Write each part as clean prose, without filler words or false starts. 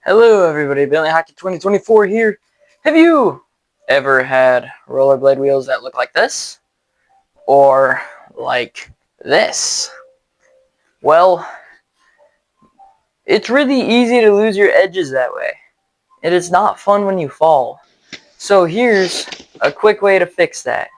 Hello everybody, Billy Hockey 2024 here. Have you ever had rollerblade wheels that look like this? Or like this? Well, it's really easy to lose your edges that way. It is not fun when you fall. So here's a quick way to fix that.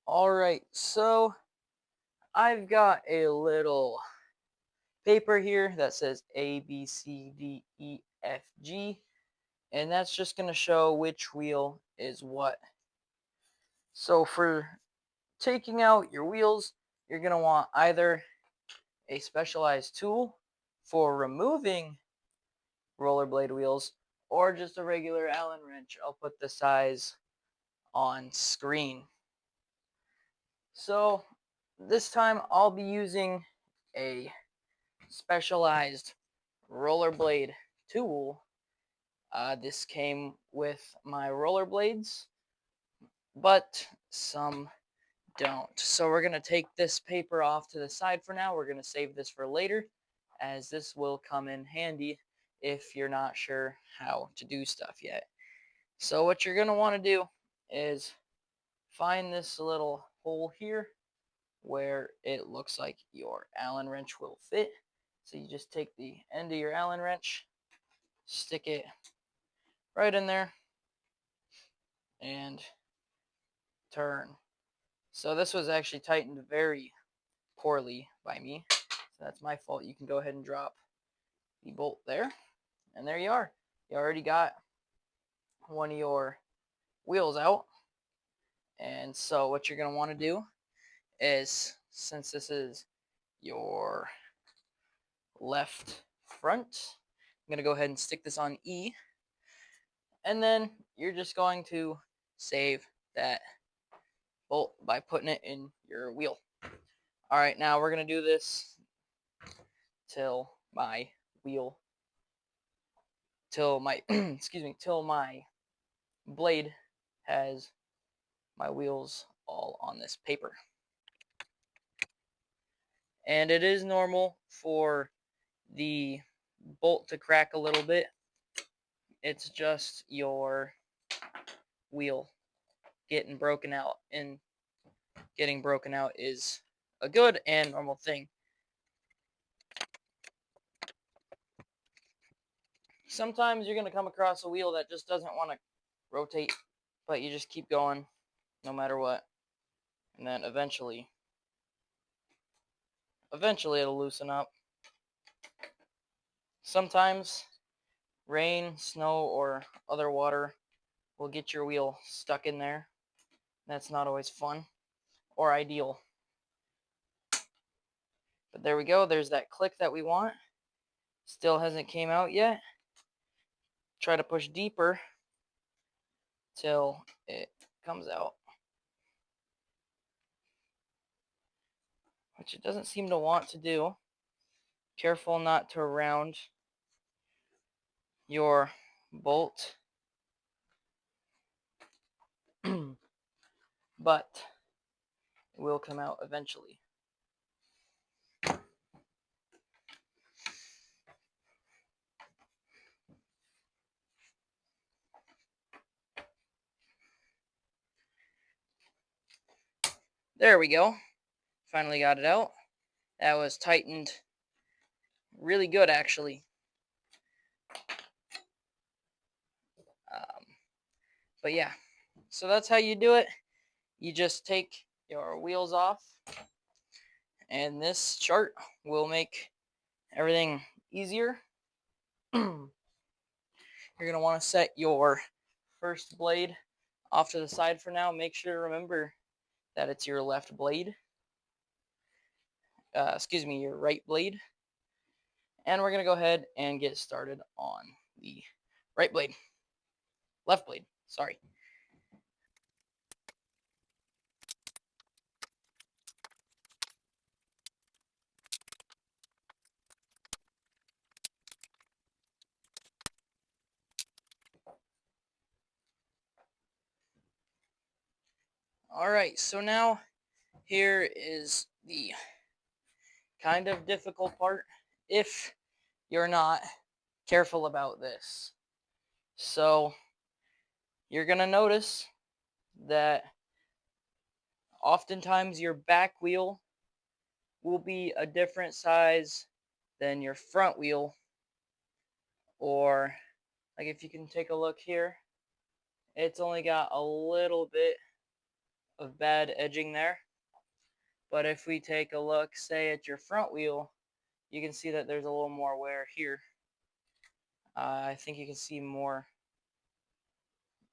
Alright, so I've got a little paper here that says A, B, C, D, E, F, G. And that's just going to show which wheel is what. So for taking out your wheels, you're going to want either a specialized tool for removing rollerblade wheels or just a regular Allen wrench. I'll put the size on screen. So this time I'll be using a specialized rollerblade tool. This came with my rollerblades, but some don't. So we're going to take this paper off to the side for now. We're going to save this for later, as this will come in handy if you're not sure how to do stuff yet. So what you're going to want to do is find this little hole here where it looks like your Allen wrench will fit. So you just take the end of your Allen wrench, stick it right in there, and turn. So this was actually tightened very poorly by me. So that's my fault. You can go ahead and drop the bolt there. And there you are. You already got one of your wheels out. And so what you're going to want to do is, since this is your left front, I'm going to go ahead and stick this on E. And then you're just going to save that bolt by putting it in your wheel. All right, now we're going to do this till my wheel, till my, excuse me, till my blade has my wheels all on this paper. And it is normal for the bolt to crack a little bit. It's just your wheel getting broken out, and getting broken out is a good and normal thing. Sometimes you're going to come across a wheel that just doesn't want to rotate, but you just keep going no matter what, and then eventually it'll loosen up. Sometimes rain, snow, or other water will get your wheel stuck in there. That's not always fun or ideal. But there we go. There's that click that we want. Still hasn't came out yet. Try to push deeper till it comes out, which it doesn't seem to want to do. Careful not to round your bolt. But it will come out eventually. There we go. Finally got it out. That was tightened really good, actually. But yeah, so that's how you do it. You just take your wheels off, and this chart will make everything easier. You're going to want to set your first blade off to the side for now. Make sure to remember that it's your left blade. Your right blade. And we're going to go ahead and get started on the right blade. Left blade, sorry. Alright, so now here is the kind of difficult part if you're not careful about this. So you're going to notice that oftentimes your back wheel will be a different size than your front wheel, or like if you can take a look here, it's only got a little bit of bad edging there. But if we take a look, say at your front wheel, you can see that there's a little more wear here. I think you can see more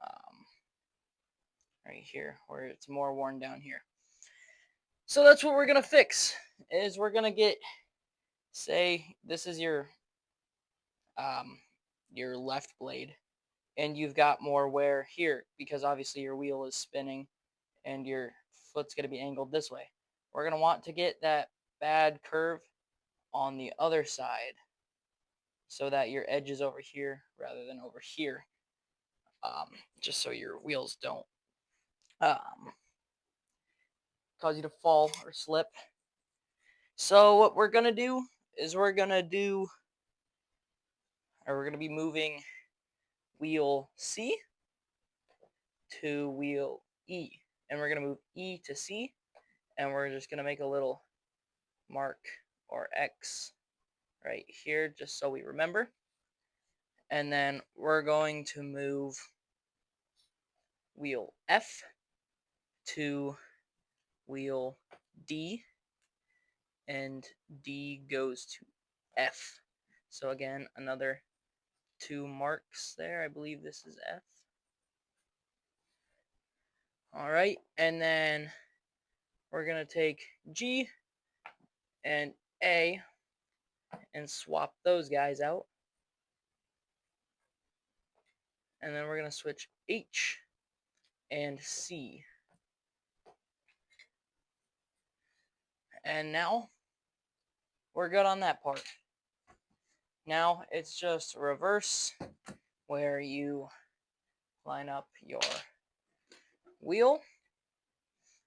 um, right here, where it's more worn down here. So that's what we're gonna fix. Is we're gonna get, say this is um, your left blade, and you've got more wear here because obviously your wheel is spinning and your foot's gonna be angled this way. We're gonna want to get that bad curve on the other side so that your edge is over here rather than over here, just so your wheels don't um, cause you to fall or slip. So what we're gonna do is we're gonna be moving wheel C to wheel E, and we're gonna move E to C, and we're just gonna make a little mark or X right here just so we remember. And then we're going to move wheel F to wheel D, and D goes to F. So again, another 2 marks there. I believe this is F. All right, and then we're going to take G and A and swap those guys out. And then we're going to switch H and C. And now we're good on that part. Now it's just reverse, where you line up your wheel.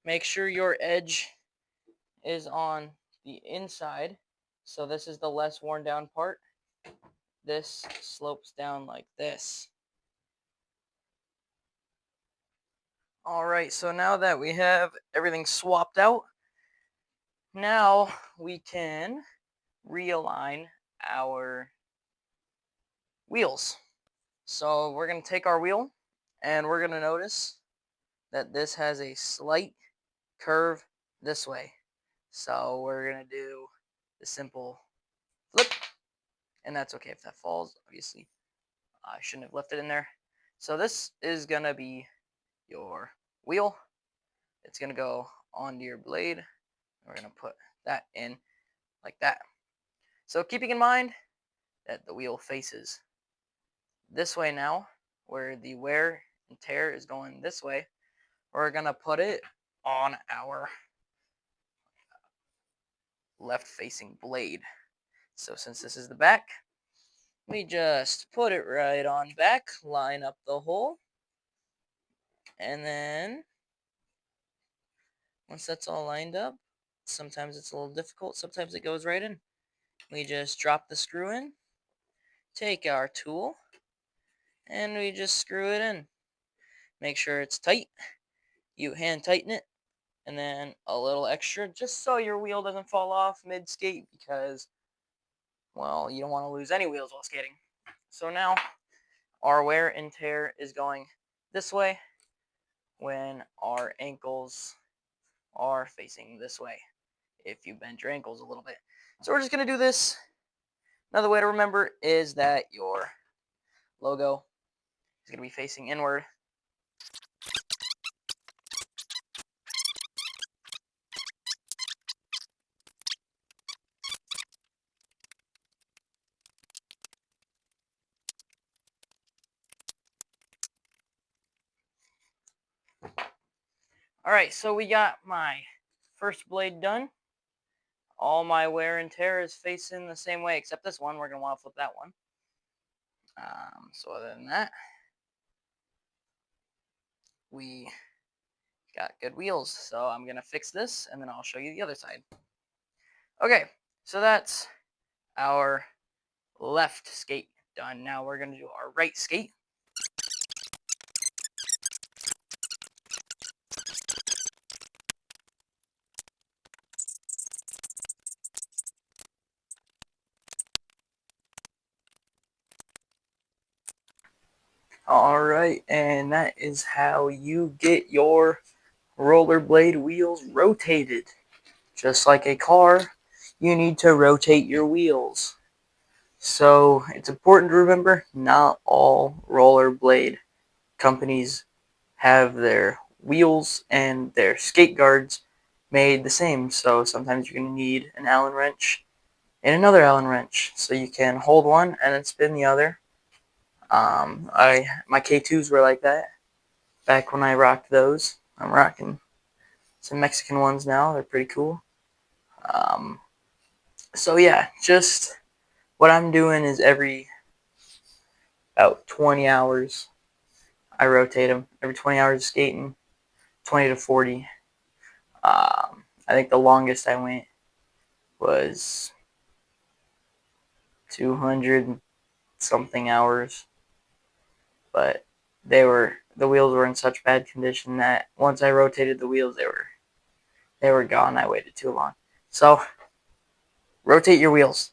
Make sure your edge is on the inside. So this is the less worn down part. This slopes down like this. Alright, so now that we have everything swapped out, now we can realign our wheels. So we're going to take our wheel, and we're going to notice that this has a slight curve this way. So we're going to do the simple flip, and that's okay if that falls, obviously. I shouldn't have left it in there. So this is going to be your wheel. It's going to go onto your blade. We're going to put that in like that. So keeping in mind that the wheel faces this way now, where the wear and tear is going this way, we're going to put it on our left facing blade. So since this is the back, we just put it right on back, line up the hole, and then once that's all lined up, sometimes it's a little difficult, sometimes it goes right in. We just drop the screw in, take our tool, and we just screw it in. Make sure it's tight. You hand tighten it, and then a little extra just so your wheel doesn't fall off mid-skate, because, well, you don't want to lose any wheels while skating. So now our wear and tear is going this way when our ankles are facing this way, if you bend your ankles a little bit. So we're just going to do this. Another way to remember is that your logo is going to be facing inward. Alright, so we got my first blade done. All my wear and tear is facing the same way, except this one. We're going to want to flip that one. So other than that, we got good wheels. So I'm gonna fix this and then I'll show you the other side. Okay, so that's our left skate done. Now we're gonna do our right skate. All right, and that is how you get your rollerblade wheels rotated. Just like a car, you need to rotate your wheels. So it's important to remember not all rollerblade companies have their wheels and their skate guards made the same. So sometimes you're going to need an Allen wrench and another Allen wrench. So you can hold one and then spin the other. My K2s were like that back when I rocked those. I'm rocking some Mexican ones now. They're pretty cool. Um, so yeah, just what I'm doing is every about 20 hours I rotate them. Every 20 hours of skating, 20 to 40. I think the longest I went was 200 something hours, but the wheels were in such bad condition that once I rotated the wheels, they were gone. I waited too long. So rotate your wheels.